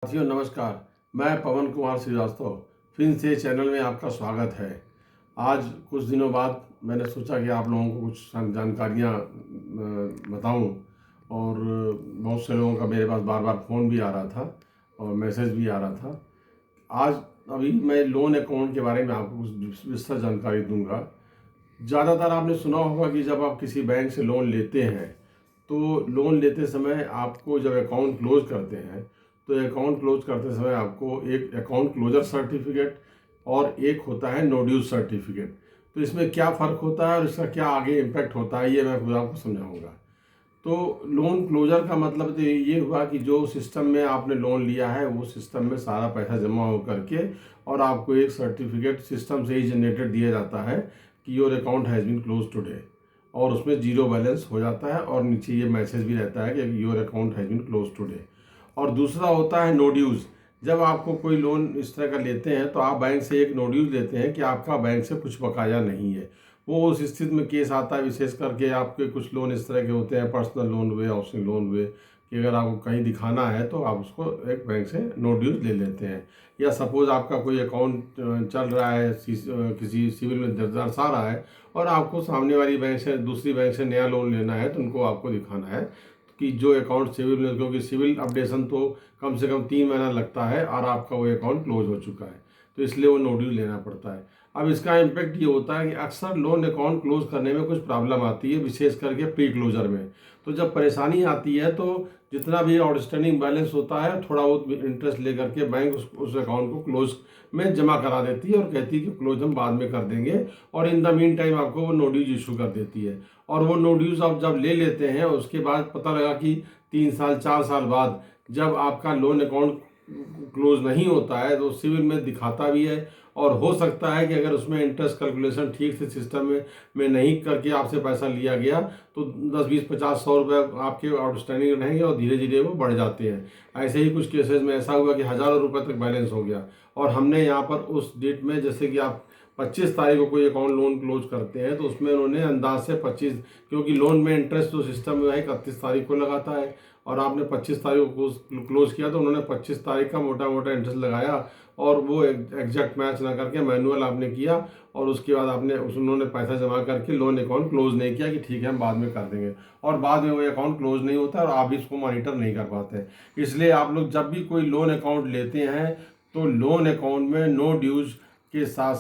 साथियों नमस्कार। मैं पवन कुमार श्रीवास्तव फिर से चैनल में आपका स्वागत है। आज कुछ दिनों बाद मैंने सोचा कि आप लोगों को कुछ जानकारियाँ बताऊं और बहुत से लोगों का मेरे पास बार बार फ़ोन भी आ रहा था और मैसेज भी आ रहा था। आज अभी मैं लोन अकाउंट के बारे में आपको कुछ विस्तृत जानकारी दूंगा। ज़्यादातर आपने सुना होगा कि जब आप किसी बैंक से लोन लेते हैं तो लोन लेते समय आपको जब अकाउंट क्लोज करते हैं तो अकाउंट क्लोज करते समय आपको एक अकाउंट क्लोजर सर्टिफिकेट और एक होता है नो ड्यूज सर्टिफिकेट। तो इसमें क्या फ़र्क होता है और इसका क्या आगे इम्पैक्ट होता है ये मैं खुद आपको समझाऊंगा। तो लोन क्लोजर का मतलब तो ये हुआ कि जो सिस्टम में आपने लोन लिया है वो सिस्टम में सारा पैसा जमा हो करके और आपको एक सर्टिफिकेट सिस्टम से ही जनरेटेड दिया जाता है कि your account has been close today, और उसमें जीरो बैलेंस हो जाता है और नीचे ये मैसेज भी रहता है कि your account has been close today. और दूसरा होता है नो ड्यूज़। जब आपको कोई लोन इस तरह का लेते हैं तो आप बैंक से एक नो ड्यूज़ लेते हैं कि आपका बैंक से कुछ बकाया नहीं है। वो उस स्थिति में केस आता है, विशेष करके आपके कुछ लोन इस तरह के होते हैं, पर्सनल लोन हुए, हाउसिंग लोन हुए, कि अगर आपको कहीं दिखाना है तो आप उसको एक बैंक से नो ड्यूज़ ले लेते हैं। या सपोज़ आपका कोई अकाउंट चल रहा है, किसी सिविल में दर्शा रहा है और आपको सामने वाली बैंक से दूसरी बैंक से नया लोन लेना है तो उनको आपको दिखाना है कि जो अकाउंट सिविल में, क्योंकि सिविल अपडेशन तो कम से कम 3 महीना लगता है और आपका वो अकाउंट क्लोज हो चुका है, तो इसलिए वो नो ड्यू लेना पड़ता है। अब इसका इम्पैक्ट ये होता है कि अक्सर लोन अकाउंट क्लोज करने में कुछ प्रॉब्लम आती है, विशेष करके प्री क्लोजर में। तो जब परेशानी आती है तो जितना भी आउटस्टैंडिंग बैलेंस होता है थोड़ा बहुत इंटरेस्ट लेकर के बैंक उस अकाउंट को क्लोज में जमा करा देती है और कहती है कि क्लोज हम बाद में कर देंगे, और इन द मीन टाइम आपको वो नो ड्यूज इशू कर देती है। और वो नो ड्यूज आप जब ले लेते हैं उसके बाद पता लगा कि 3 साल 4 साल बाद जब आपका लोन अकाउंट क्लोज नहीं होता है तो सिविल में दिखाता भी है, और हो सकता है कि अगर उसमें इंटरेस्ट कैलकुलेशन ठीक से सिस्टम में नहीं करके आपसे पैसा लिया गया तो 10 20 50 100 रुपये आपके आउटस्टैंडिंग रहेंगे और धीरे धीरे वो बढ़ जाते हैं। ऐसे ही कुछ केसेस में ऐसा हुआ कि हज़ारों रुपये तक बैलेंस हो गया, और हमने यहाँ पर उस डेट में, जैसे कि आप 25 तारीख को कोई अकाउंट लोन क्लोज करते हैं तो उसमें उन्होंने अंदाज से 25, क्योंकि लोन में इंटरेस्ट जो सिस्टम में है 31 तारीख को लगाता है और आपने 25 तारीख को क्लोज किया तो उन्होंने 25 तारीख का मोटा मोटा इंटरेस्ट लगाया, और वो एग्जैक्ट मैच ना करके मैनुअल आपने किया और उसके बाद आपने उन्होंने पैसा जमा करके लोन अकाउंट क्लोज नहीं किया कि ठीक है हम बाद में कर देंगे, और बाद में वो अकाउंट क्लोज नहीं होता और आप इसको मॉनिटर नहीं कर पाते। इसलिए आप लोग जब भी कोई लोन अकाउंट लेते हैं तो लोन अकाउंट में नो ड्यूज के साथ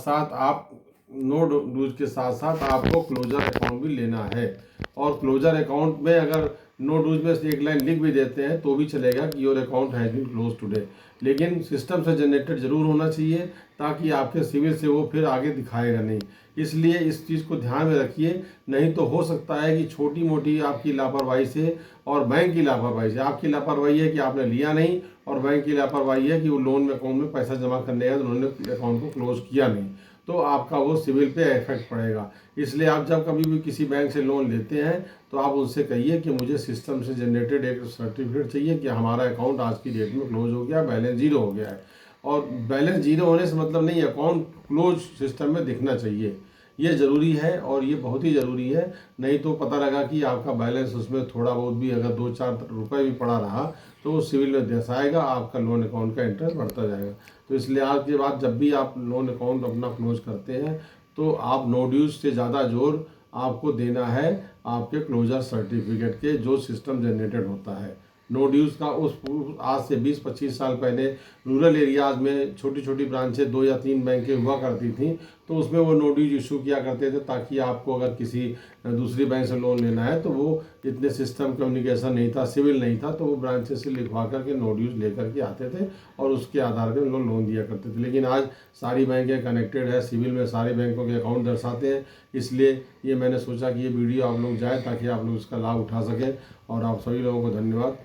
साथ आपको क्लोजर अकाउंट भी लेना है। और क्लोजर अकाउंट में अगर नो ड्यूज में से एक लाइन लिख भी देते हैं तो भी चलेगा कि your account has been close today, लेकिन सिस्टम से जनरेटेड जरूर होना चाहिए ताकि आपके सिविल से वो फिर आगे दिखाएगा नहीं। इसलिए इस चीज़ को ध्यान में रखिए, नहीं तो हो सकता है कि छोटी मोटी आपकी लापरवाही से और बैंक की लापरवाही से, आपकी लापरवाही है कि आपने लिया नहीं और बैंक की लापरवाही है कि वो लोन में अकाउंट में पैसा जमा करने गया तो उन्होंने अकाउंट को क्लोज किया नहीं, तो आपका वो सिविल पे इफेक्ट पड़ेगा। इसलिए आप जब कभी भी किसी बैंक से लोन लेते हैं तो आप उनसे कहिए कि मुझे सिस्टम से जनरेटेड एक सर्टिफिकेट चाहिए कि हमारा अकाउंट आज की डेट में क्लोज हो गया, बैलेंस जीरो हो गया है। और बैलेंस जीरो होने से मतलब नहीं, अकाउंट क्लोज सिस्टम में दिखना चाहिए, ये ज़रूरी है और ये बहुत ही ज़रूरी है। नहीं तो पता लगा कि आपका बैलेंस उसमें थोड़ा बहुत भी अगर 2-4 रुपये भी पड़ा रहा तो वो सिविल में दर्शाएगा, आपका लोन अकाउंट का इंटरेस्ट बढ़ता जाएगा। तो इसलिए आज के बाद जब भी आप लोन अकाउंट अपना क्लोज करते हैं तो आप नो ड्यूज से ज़्यादा जोर आपको देना है आपके क्लोजर सर्टिफिकेट के जो सिस्टम जनरेटेड होता है। नो ड्यूज़ का उस आज से 20-25 साल पहले रूरल एरियाज़ में छोटी छोटी ब्रांचें 2 या 3 बैंकें हुआ करती थी, तो उसमें वो नो ड्यूज इशू किया करते थे ताकि आपको अगर किसी दूसरी बैंक से लोन लेना है तो वो इतने सिस्टम कम्युनिकेशन नहीं था, सिविल नहीं था, तो वो ब्रांचेस से लिखवा करके नो ड्यूज लेकर के आते थे और उसके आधार पर लोग लोन दिया करते थे। लेकिन आज सारी बैंकें कनेक्टेड है, सिविल में सारे बैंकों के अकाउंट दर्शाते हैं, इसलिए ये मैंने सोचा कि ये वीडियो आप लोग जाए ताकि आप लोग इसका लाभ उठा सकें। और आप सभी लोगों को धन्यवाद।